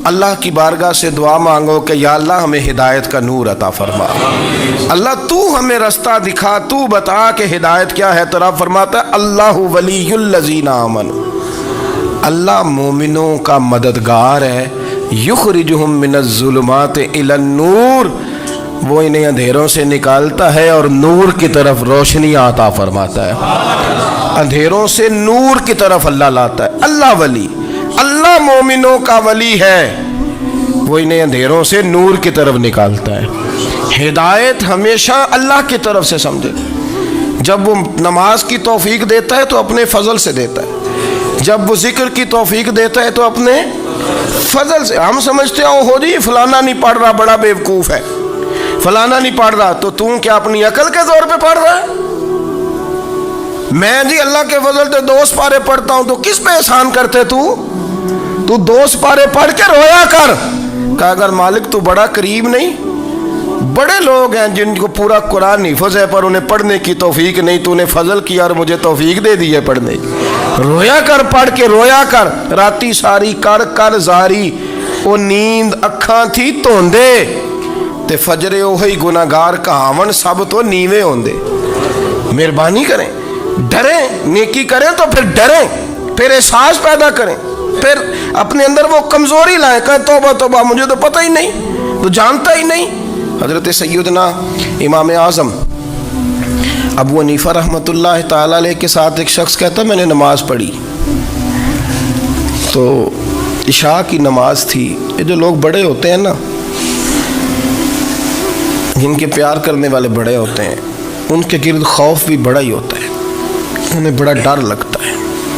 اللہ کی بارگاہ سے دعا مانگو کہ یا اللہ ہمیں ہدایت کا نور عطا فرما، اللہ تو ہمیں رستہ دکھا، تو بتا کہ ہدایت کیا ہے۔ تو رب فرماتا ہے اللہ ولی الذین آمنوا، اللہ مومنوں کا مددگار ہے، یخرجہم من الظلمات الی النور، وہ انہیں اندھیروں سے نکالتا ہے اور نور کی طرف روشنی عطا فرماتا ہے، اندھیروں سے نور کی طرف اللہ لاتا ہے۔ اللہ ولی، اللہ مومنوں کا ولی ہے، وہ انہیں اندھیروں سے نور کی طرف نکالتا ہے۔ ہدایت ہمیشہ اللہ کی طرف سے سمجھے، جب وہ نماز کی توفیق دیتا ہے تو اپنے فضل سے دیتا ہے، جب وہ ذکر کی توفیق دیتا ہے تو اپنے فضل سے۔ ہم سمجھتے ہیں ہو جی فلانا نہیں پڑھ رہا بڑا بیوقوف ہے، فلانا نہیں پڑھ رہا، تو تم کیا اپنی عقل کے زور پہ پڑھ رہا ہے؟ میں جی اللہ کے فضل سے 2 سپارے پڑھتا ہوں، تو کس پہ احسان کرتے تو 2 سپارے پڑھ کے رویا کر۔ کہا اگر مالک تو بڑا قریب نہیں، بڑے لوگ ہیں جن کو پورا قرآن حفظ ہے پر انہیں پڑھنے کی توفیق نہیں، تو انہیں فضل کیا اور مجھے توفیق دے دی ہے پڑھنے کی۔ رویا کر، پڑھ کے رویا کر، راتی ساری کر کر زاری، وہ نیند اکھاں تھی توندے تے فجرے وہی گناہگار کہاون سب تو نیوے ہوندے۔ مہربانی کریں، ڈریں، نیکی کریں تو پھر ڈریں، پھر احساس پیدا کریں، پھر اپنے اندر وہ کمزوری لائیں، کہیں توبہ توبہ مجھے تو پتہ ہی نہیں، تو جانتا ہی نہیں۔ حضرت سیدنا امام اعظم ابو حنیفہ رحمۃ اللہ تعالیٰ علیہ کے ساتھ ایک شخص کہتا میں نے نماز پڑھی، تو عشاء کی نماز تھی۔ یہ جو لوگ بڑے ہوتے ہیں نا، جن کے پیار کرنے والے بڑے ہوتے ہیں، ان کے گرد خوف بھی بڑا ہی ہوتا ہے، انہیں بڑا ڈر لگتا ہے،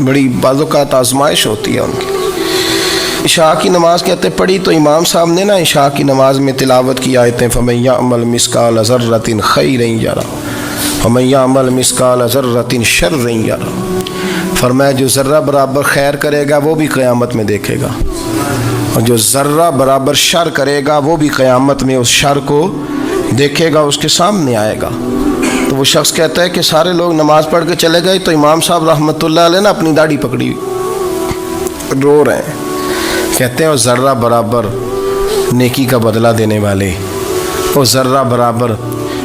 بڑی بعض اوقات آزمائش ہوتی ہے ان کی۔ عشاء کی نماز کہتے پڑھی تو امام صاحب نے نا عشاء کی نماز میں تلاوت کی آیتیں فَمَن يَعْمَلْ مِثْقَالَ ذَرَّةٍ خَيْرًا يَرَهُ وَمَن يَعْمَلْ مِثْقَالَ ذَرَّةٍ شَرًّا يَرَهُ، فرمایا جو ذرہ برابر خیر کرے گا وہ بھی قیامت میں دیکھے گا، اور جو ذرہ برابر شر کرے گا وہ بھی قیامت میں اس شر کو دیکھے گا، اس کے سامنے آئے گا۔ تو وہ شخص کہتا ہے کہ سارے لوگ نماز پڑھ کے چلے گئے، تو امام صاحب رحمۃ اللہ علیہ نے اپنی داڑھی پکڑی رو رہے ہیں، کہتے ہیں وہ ذرہ برابر نیکی کا بدلہ دینے والے، وہ ذرہ برابر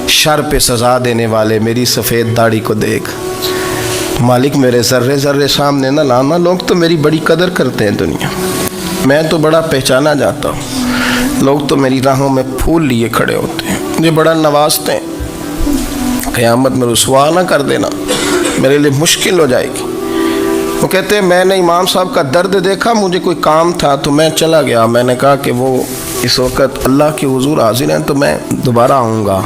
شر پہ سزا دینے والے میری سفید داڑھی کو دیکھ، مالک میرے ذرے ذرے سامنے نہ لانا، لوگ تو میری بڑی قدر کرتے ہیں دنیا، میں تو بڑا پہچانا جاتا ہوں، لوگ تو میری راہوں میں پھول لیے کھڑے ہوتے ہیں، مجھے بڑا نوازتے ہیں، قیامت میں رسوا نہ کر دینا، میرے لیے مشکل ہو جائے گی۔ وہ کہتے ہیں میں نے امام صاحب کا درد دیکھا، مجھے کوئی کام تھا تو میں چلا گیا، میں نے کہا کہ وہ اس وقت اللہ کے حضور حاضر ہیں تو میں دوبارہ آؤں گا۔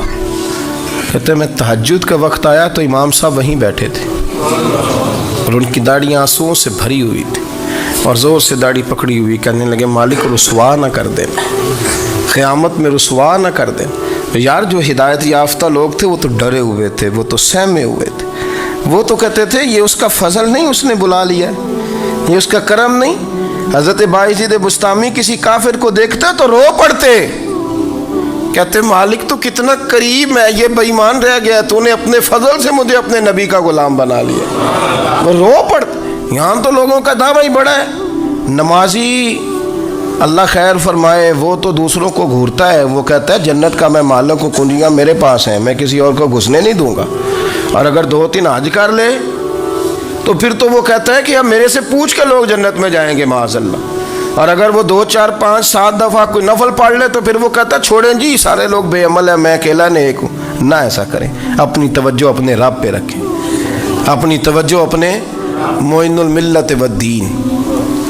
کہتے ہیں میں تہجد کا وقت آیا تو امام صاحب وہیں بیٹھے تھے، اور ان کی داڑھی آنسوؤں سے بھری ہوئی تھی، اور زور سے داڑھی پکڑی ہوئی، کہنے لگے مالک رسوا نہ کر دینا، قیامت میں رسوا نہ کر دینا۔ یار جو ہدایت یافتہ لوگ تھے وہ تو ڈرے ہوئے تھے، وہ تو سہمے ہوئے تھے، وہ تو کہتے تھے یہ اس کا فضل نہیں، اس نے بلا لیا، یہ اس کا کرم نہیں۔ حضرت باعزید بستامی کسی کافر کو دیکھتے تو رو پڑتے، کہتے مالک تو کتنا قریب ہے، یہ بے ایمان رہ گیا، تو نے اپنے فضل سے مجھے اپنے نبی کا غلام بنا لیا، وہ رو پڑتے۔ یہاں تو لوگوں کا دعویٰ ہی بڑا ہے، نمازی اللہ خیر فرمائے وہ تو دوسروں کو گھورتا ہے، وہ کہتا ہے جنت کا میں مالک ہوں، کنجیاں میرے پاس ہیں، میں کسی اور کو گھسنے نہیں دوں گا، اور اگر 2-3 حج کر لے تو پھر تو وہ کہتا ہے کہ اب میرے سے پوچھ کے لوگ جنت میں جائیں گے معاذ اللہ، اور اگر وہ 2 4 5 7 دفعہ کوئی نفل پڑھ لے تو پھر وہ کہتا ہے چھوڑیں جی سارے لوگ بے عمل ہیں، میں اکیلا نیک ہوں۔ نہ ایسا کریں، اپنی توجہ اپنے رب پہ رکھیں، اپنی توجہ اپنے معین الملت والدین،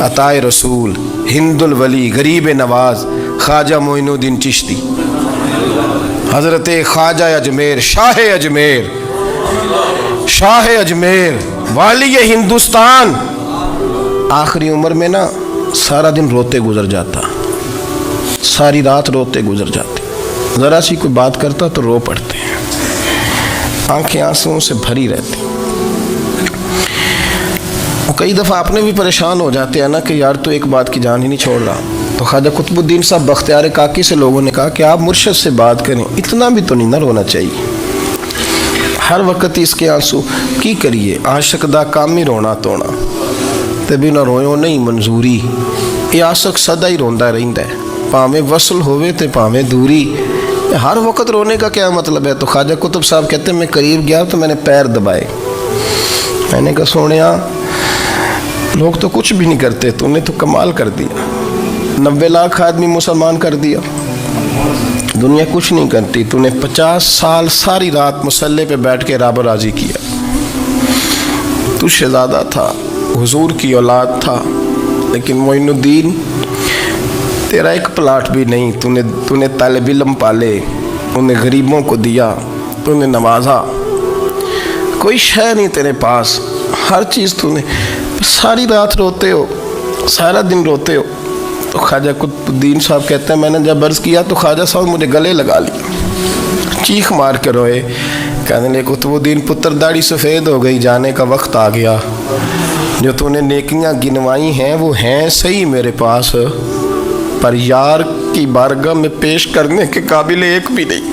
عطائے رسول، ہند الولی، غریب نواز، خواجہ معین الدین چشتی، حضرت خواجہ اجمیر، شاہ اجمیر، شاہ اجمیر، والی ہندوستان، آخری عمر میں نا سارا دن روتے گزر جاتا، ساری رات روتے گزر جاتے، ذرا سی کوئی بات کرتا تو رو پڑتے ہیں، آنکھیں آنسوؤں سے بھری رہتی۔ کئی دفعہ اپنے بھی پریشان ہو جاتے ہیں نا کہ یار تو ایک بات کی جان ہی نہیں چھوڑ رہا۔ تو خواجہ قطب الدین صاحب بختیار کاکی سے لوگوں نے کہا کہ آپ مرشد سے بات کریں، اتنا بھی تو نہیں نہ رونا چاہیے، ہر وقت اس کے آنسو کی کریے، عاشق دا کام ہی رونا تونا، تبھی نہ رویوں نہیں منظوری، یہ आशिक सदा ही रोंदा रहिंदा है, भावें वसल होवे ते भावें दूरी, हर वक्त रोने का क्या मतलब है। तो ख्वाजा कुतुब साहब कहते हैं मैं करीब गया तो मैंने पैर दबाए, मैंने कहा सोनिया लोग तो कुछ भी नहीं करते, तूने तो कमाल कर दिया, 90 लाख आदमी मुसलमान कर दिया, दुनिया कुछ नहीं करती, तूने 50 साल सारी रात मुसल्ले पे बैठ के रब राजी किया, तू शहजादा था, हुजूर की औलाद था, लेकिन मोइनुद्दीन तेरा एक प्लाट भी नहीं, तूने तालिब इल्म पाले, उन्हें गरीबों को दिया, तूने नवाजा, कोई शय नहीं तेरे पास, हर चीज़ तूने, सारी रात रोते हो, सारा दिन रोते हो। तो ख्वाजा कुतुबुद्दीन साहब कहते हैं मैंने जब अर्ज़ किया तो ख्वाजा साहब मुझे गले लगा लिया, चीख मार के रोए, कहने लगे कुतुबुद्दीन पुत्र दाढ़ी सफ़ेद हो गई, जाने का वक्त आ गया, जो तूने नेकियां गिनवाई हैं वो हैं सही मेरे पास, पर यार की बारगाह में पेश करने के काबिल एक भी नहीं,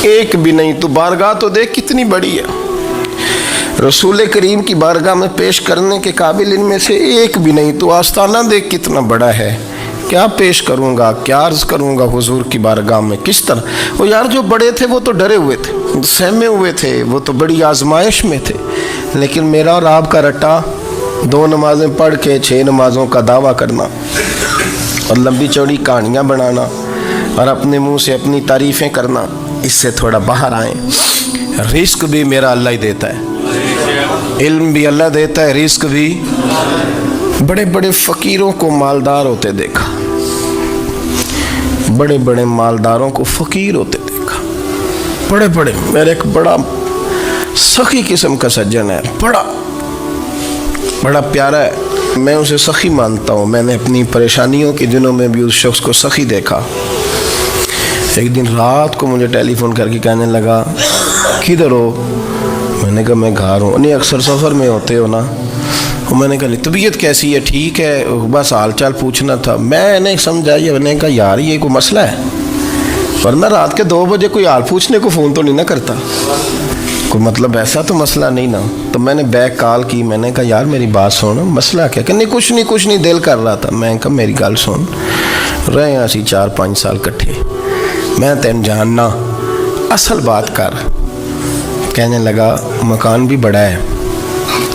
एक भी नहीं। तो बारगाह तो देख कितनी बड़ी है, रसूल करीम की बारगाह में पेश करने के काबिल इनमें से एक भी नहीं। तो आस्ताना देख कितना बड़ा है, क्या पेश करूँगा, क्या अर्ज़ करूँगा हुजूर की बारगाह में, किस तरह। वो यार जो बड़े थे वो तो डरे हुए थे, सहमे हुए थे, वो तो बड़ी आजमाइश में थे, लेकिन मेरा और आपका रट्टा 2 नमाज़ें पढ़ के 6 नमाज़ों का दावा करना और लंबी चौड़ी कहानियाँ बनाना और अपने मुंह से अपनी तारीफ़ें करना, इससे थोड़ा बाहर आएँ। रिस्क भी मेरा अल्लाह ही देता है, इल्म भी अल्लाह देता है, रिस्क भी। बड़े बड़े फ़कीरों को मालदार होते देखा, बड़े बड़े मालदारों को फ़कीर होते देखा, बड़े बड़े। मेरे एक बड़ा सखी किस्म का सज्जन है, बड़ा प्यारा है, मैं उसे सखी मानता हूँ। मैंने अपनी परेशानियों के दिनों में भी उस शख्स को सखी देखा। एक दिन रात को मुझे टेलीफोन करके कहने लगा किधर हो, मैंने कहा मैं घर हूँ। नहीं अक्सर सफ़र में होते हो ना। और मैंने कहा तबीयत कैसी है, ठीक है, बस हाल चाल पूछना था। मैंने समझाई, मैंने कहा यार ये कोई मसला है, वरना रात के 2 बजे कोई हाल पूछने को फ़ोन तो नहीं ना करता, कोई मतलब ऐसा तो मसला नहीं ना। तो मैंने बैक कॉल की, मैंने कहा यार मेरी बात सुन, मसला क्या। कि नहीं कुछ नहीं दिल कर रहा था। मैं कहा मेरी गल सुन, रहे असी 4-5 साल कट्ठे, मैं तेन जानना, असल बात कर। कहने लगा मकान भी बड़ा है,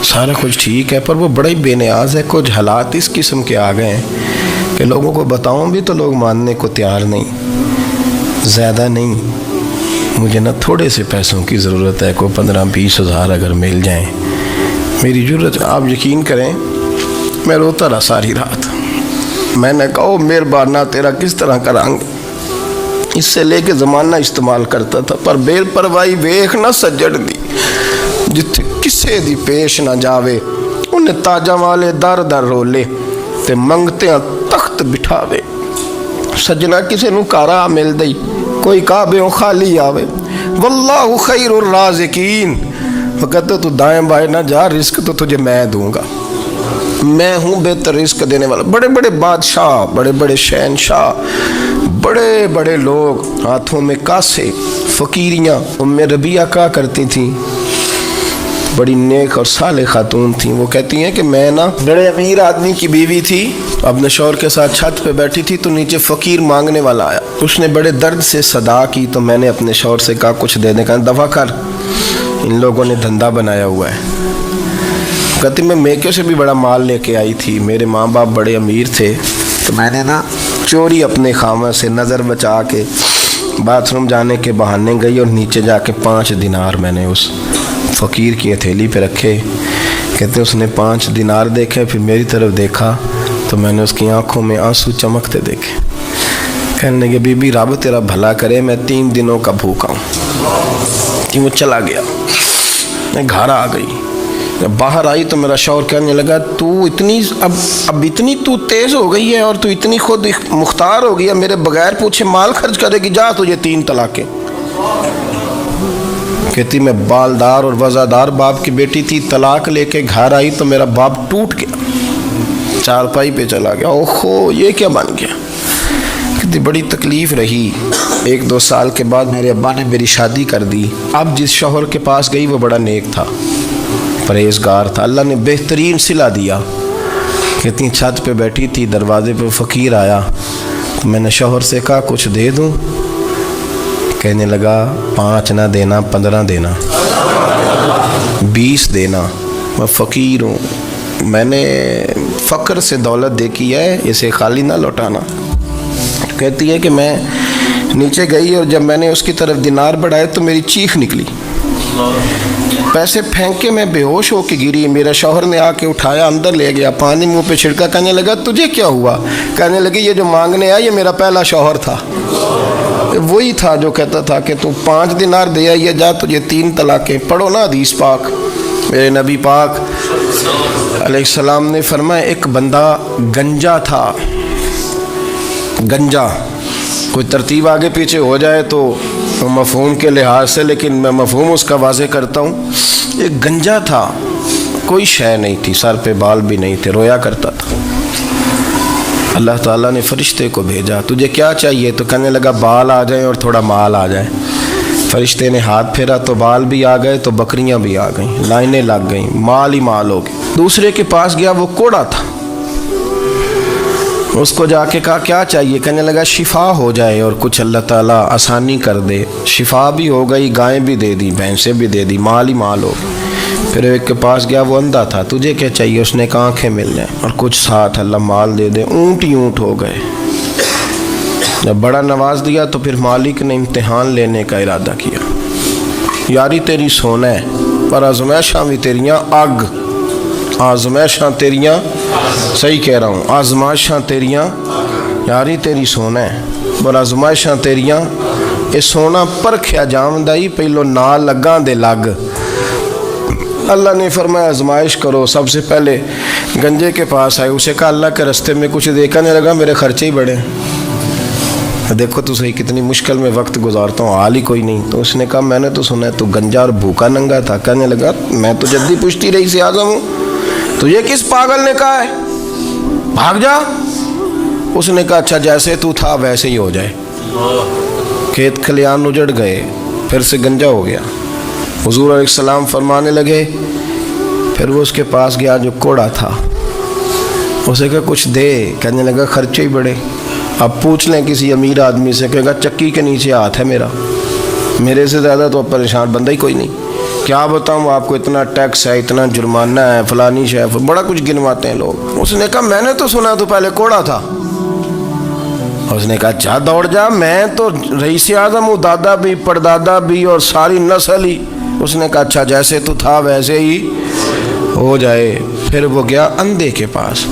सारा कुछ ठीक है, पर वो बड़ा ही बेनियाज है, कुछ हालात इस किस्म के आ गए हैं कि लोगों को बताऊं भी तो लोग मानने को तैयार नहीं, ज़्यादा नहीं, मुझे ना थोड़े से पैसों की ज़रूरत है, कोई 15-20 हज़ार अगर मिल जाएं, मेरी ज़रूरत। आप यकीन करें मैं रोता रहा सारी रात। मैंने कहा ओ मेहरबाना तेरा किस तरह करांगे, इससे लेके ज़माना इस्तेमाल करता था, पर बेपरवाही वेख ना सज्जड़ दी, जिथे किसे दी पेश ना जावे, उन्हें ताजा वाले दर दर रोले ते मंगते तख्त बिठावे। सजना किसे नू कारा मिल दई, कोई काबे खाली आवे, वल्लाहु खैरुर राज़िकीन। वो कहते तू दाएं बाएं ना जा, रिस्क तो तुझे मैं दूंगा, मैं हूँ बेहतर रिस्क देने वाला। बड़े बड़े बादशाह, बड़े बड़े शहनशाह, बड़े बड़े लोग, हाथों में कासे, फ़कीरियाँ। उम्मे रबिया क्या करती थी, बड़ी नेक और साले खातून थी। वो कहती हैं कि मैं ना बड़े अमीर आदमी की बीवी थी, अपने शौहर के साथ छत पे बैठी थी तो नीचे फ़कीर मांगने वाला आया, उसने बड़े दर्द से सदा की, तो मैंने अपने शौहर से कहा कुछ देने का, दफ़ा कर, इन लोगों ने धंधा बनाया हुआ है। कहती मैं मेके से भी बड़ा माल लेके आई थी, मेरे माँ बाप बड़े अमीर थे, तो मैंने ना चोरी अपने खामा से नज़र बचा के बाथरूम जाने के बहाने गई और नीचे जाके 5 दिनार मैंने उस फ़कीर की हथेली पे रखे। कहते उसने 5 दिनार देखे, फिर मेरी तरफ देखा तो मैंने उसकी आंखों में आंसू चमकते देखे। कहने लगे बीबी रब तेरा भला करे, मैं 3 दिनों का भूखा हूँ। कि वो चला गया, मैं घर आ गई। जब बाहर आई तो मेरा शौहर कहने लगा तू इतनी अब इतनी तू तेज़ हो गई है और तू इतनी खुद मुख्तार हो गई है, मेरे बगैर पूछे माल खर्च करेगी, जा तुझे 3 तलाक़ें। कहती मैं बालदार और वज़ादार बाप की बेटी थी, तलाक लेके घर आई तो मेरा बाप टूट गया, चारपाई पे चला गया। ओहो ये क्या बन गया। कहती बड़ी तकलीफ़ रही। 1-2 साल के बाद मेरे अब्बा ने मेरी शादी कर दी। अब जिस शौहर के पास गई वो बड़ा नेक था, परहेज़गार था, अल्लाह ने बेहतरीन सिला दिया। कहती हैं छत पे बैठी थी, दरवाजे पे फ़कीर आया तो मैंने शौहर से कहा कुछ दे दूँ? कहने लगा 5 ना देना, 15 देना, 20 देना, मैं फ़कीर हूँ, मैंने फ़क्र से दौलत देखी है, इसे खाली ना लौटाना। कहती है कि मैं नीचे गई और जब मैंने उसकी तरफ दिनार बढ़ाए तो मेरी चीख निकली, पैसे फेंक के मैं बेहोश होके गिरी। मेरा शौहर ने आके उठाया, अंदर ले गया, पानी मुंह पे छिड़का, कहने लगा तुझे क्या हुआ? कहने लगी ये जो मांगने आया ये मेरा पहला शौहर था, वही था जो कहता था कि तू 5 दिनार दे आइए, जा तुझे 3 तलाक़ें। पढ़ो ना हदीस पाक। मेरे नबी पाक अलैहिस्सलाम ने फरमाया एक बंदा गंजा था। गंजा कोई तरतीब आगे पीछे हो जाए तो मफ़हूम के लिहाज से, लेकिन मैं मफ़हूम उसका वाज़े करता हूँ। एक गंजा था, कोई शय नहीं थी, सर पे बाल भी नहीं थे, रोया करता था। अल्लाह ताला ने फरिश्ते को भेजा, तुझे क्या चाहिए? तो कहने लगा बाल आ जाए और थोड़ा माल आ जाए। फरिश्ते ने हाथ फेरा तो बाल भी आ गए, तो बकरियां भी आ गईं, लाइनें लग गईं, माल ही माल हो गए। दूसरे के पास गया, वो कोड़ा था, उसको जाके कहा क्या चाहिए? कहने लगा शिफा हो जाए और कुछ अल्लाह ताला आसानी कर दे। शिफा भी हो गई, गायें भी दे दी, भैंसें भी दे दी, माल ही माल हो। फिर एक के पास गया, वो अंधा था, तुझे क्या चाहिए? उसने कहा आँखें मिल जाए और कुछ साथ अल्लाह माल दे दे। ऊँट ही ऊँट हो गए। जब बड़ा नवाज दिया तो फिर मालिक ने इम्तिहान लेने का इरादा किया। यारी तेरी सोना है पर आजमाइशां भी तेरियां अग, आजमाइशां तेरियां, सही कह रहा हूँ, आजमाइशां तेरियां, यारी तेरी सोना है पर आजमाइशां तेरियां। ये सोना परखिया जामदा ही पहलो नाल लगा दे लग। अल्लाह ने फरमाया आजमाइश करो। सबसे पहले गंजे के पास आए, उसे कहा अल्लाह के रास्ते में कुछ देखा नहीं लगा, मेरे खर्चे ही बड़े। देखो तो सही कितनी मुश्किल में वक्त गुजारता हूँ, हाल ही कोई नहीं। तो उसने कहा मैंने तो सुना है तू गंजा और भूखा नंगा था। कहने लगा मैं तो जद्दी पुश्ती रही से आजम हूँ, तुझे किस पागल ने कहा है भाग जा? उसने कहा अच्छा जैसे तू था वैसे ही हो जाए। खेत खलियान उजड़ गए, फिर से गंजा हो गया। हुजूर अलैहिस्सलाम फरमाने लगे, फिर वो उसके पास गया जो कोड़ा था, उसे कहा कुछ दे। कहने लगा खर्चे ही बड़े। अब पूछ लें किसी अमीर आदमी से, कहेगा चक्की के नीचे हाथ है मेरा, मेरे से ज़्यादा तो परेशान बंदा ही कोई नहीं। क्या बताऊँ आपको, इतना टैक्स है, इतना जुर्माना है, फलानी शय, बड़ा कुछ गिनवाते हैं लोग। उसने कहा मैंने तो सुना तो पहले कोड़ा था। उसने कहा अच्छा दौड़ जा, मैं तो रईस आज़म हूँ, दादा भी परदादा भी और सारी नस्ल ही। उसने कहा अच्छा जैसे तू था वैसे ही हो जाए। फिर वो गया अंधे के पास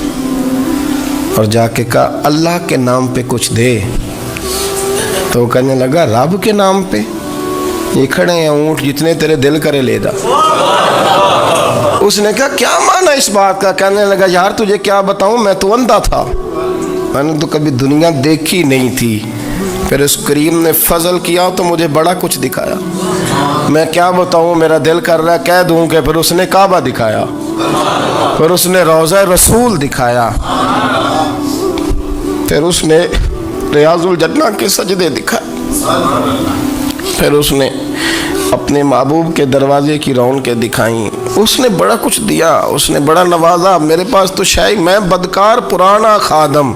और जाके कहा अल्लाह के नाम पे कुछ दे। तो वो कहने लगा रब के नाम पे? ये खड़े हैं ऊँट, जितने तेरे दिल करे ले जा। उसने कहा क्या माना इस बात का? कहने लगा यार तुझे क्या बताऊं, मैं तो अंधा था, मैंने तो कभी दुनिया देखी नहीं थी। फिर उस करीम ने फजल किया तो मुझे बड़ा कुछ दिखाया। मैं क्या बताऊं, मेरा दिल कर रहा है कह दूं कि फिर उसने काबा दिखाया, फिर उसने रोज़ा रसूल दिखाया, फिर उसने रियाजुल जन्ना के सजदे दिखाए, फिर उसने अपने महबूब के दरवाजे की रौनकें दिखाई। उसने बड़ा कुछ दिया, उसने बड़ा नवाजा। मेरे पास तो शायद मैं बदकार पुराना खादम,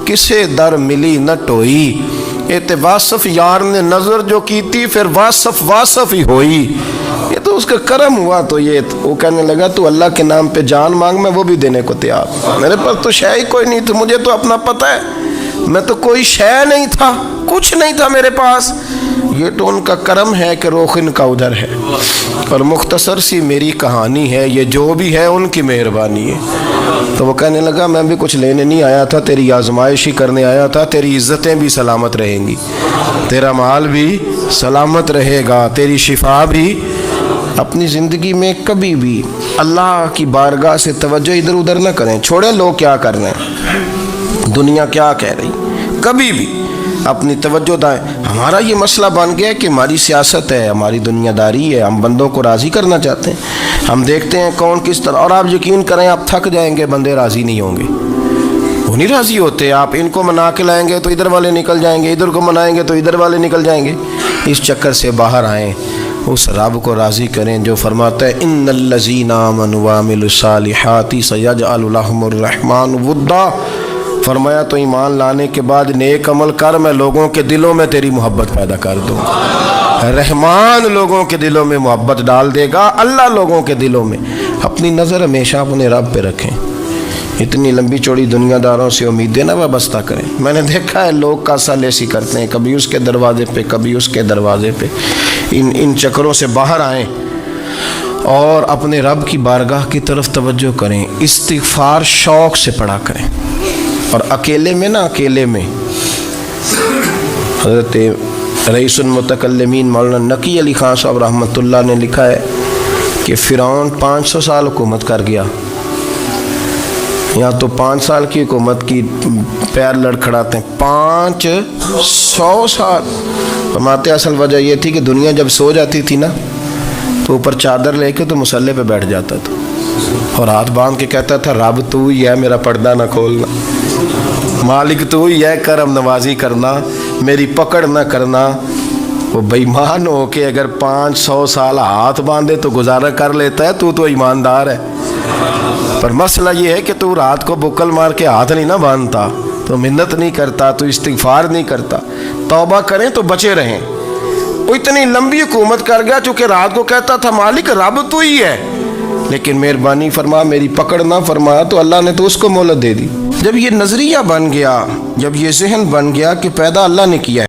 किसे दर मिली न टोई। ये ते वासफ यार ने नज़र जो की थी, फिर वासफ वासफ ही होई। ये तो उसका करम हुआ। तो ये वो कहने लगा तू अल्लाह के नाम पे जान मांग, मैं वो भी देने को तैयार। मेरे पास तो शय कोई नहीं थी, मुझे तो अपना पता है, मैं तो कोई शय नहीं था, कुछ नहीं था मेरे पास। ये तो उनका करम है कि रुख इनका उधर है। और मुख्तसर सी मेरी कहानी है, ये जो भी है उनकी मेहरबानी है। तो वो कहने लगा मैं भी कुछ लेने नहीं आया था, तेरी आजमाइश ही करने आया था। तेरी इज़्ज़तें भी सलामत रहेंगी, तेरा माल भी सलामत रहेगा, तेरी शिफा भी। अपनी ज़िंदगी में कभी भी अल्लाह की बारगाह से तवज्जो इधर उधर ना करें, छोड़े लोग क्या कर रहे हैं, दुनिया क्या कह रही। कभी भी अपनी तवज्जो दाएं। हमारा ये मसला बन गया कि हमारी सियासत है, हमारी दुनियादारी है, हम बंदों को राज़ी करना चाहते हैं। हम देखते हैं कौन किस तरह, और आप यकीन करें आप थक जाएंगे, बंदे राज़ी नहीं होंगे, वो नहीं राज़ी होते। आप इनको मना के लाएंगे तो इधर वाले निकल जाएंगे, इधर को मनाएंगे तो इधर वाले निकल जाएंगे। इस चक्कर से बाहर आएँ اس رب کو راضی کریں جو فرماتا ہے ان الذین آمنوا وعملوا الصالحات سیجعل لهم الرحمن ودا. فرمایا تو ایمان لانے کے بعد نیک عمل کر، میں لوگوں کے دلوں میں تیری محبت پیدا کر دوں گا. رحمان لوگوں کے دلوں میں محبت ڈال دے گا، اللہ لوگوں کے دلوں میں. اپنی نظر ہمیشہ اپنے رب پہ رکھیں. اتنی لمبی چوڑی دنیا داروں سے امیدیں نہ وابستہ کریں. میں نے دیکھا ہے لوگ کاسا لیسی کرتے ہیں، کبھی اس کے دروازے پہ کبھی اس کے دروازے پہ. ان چکروں سے باہر آئیں اور اپنے رب کی بارگاہ کی طرف توجہ کریں. استغفار شوق سے پڑھا کریں. اور اکیلے میں اکیلے میں حضرت رئیس المتکلمین مولانا نقی علی خان صاحب رحمۃ اللہ نے لکھا ہے کہ فرعون 500 سال حکومت کر گیا. یہاں تو 5 سال کی حکومت کی پیر لڑکھڑاتے ہیں. 500 سال. فرماتے اصل وجہ یہ تھی کہ دنیا جب سو جاتی تھی نا تو اوپر چادر لے کے تو مصلے پہ بیٹھ جاتا تھا اور ہاتھ باندھ کے کہتا تھا رب تو ہی ہے، میرا پردہ نہ کھولنا. مالک تو ہی ہے، کرم نوازی کرنا، میری پکڑ نہ کرنا. وہ بے ایمان ہو کے اگر 500 سال ہاتھ باندھے تو گزارا کر لیتا ہے. تو ایماندار ہے. پر مسئلہ یہ ہے کہ تو رات کو بکل مار کے ہاتھ نہیں نہ باندھتا، تو منت نہیں کرتا، تو استغفار نہیں کرتا. توبہ کریں تو بچے رہیں. وہ اتنی لمبی حکومت کر گیا چونکہ رات کو کہتا تھا مالک رب تو ہی ہے، لیکن مہربانی فرما میری پکڑ نہ فرمایا تو اللہ نے تو اس کو مہلت دے دی. جب یہ نظریہ بن گیا، جب یہ ذہن بن گیا کہ پیدا اللہ نے کیا ہے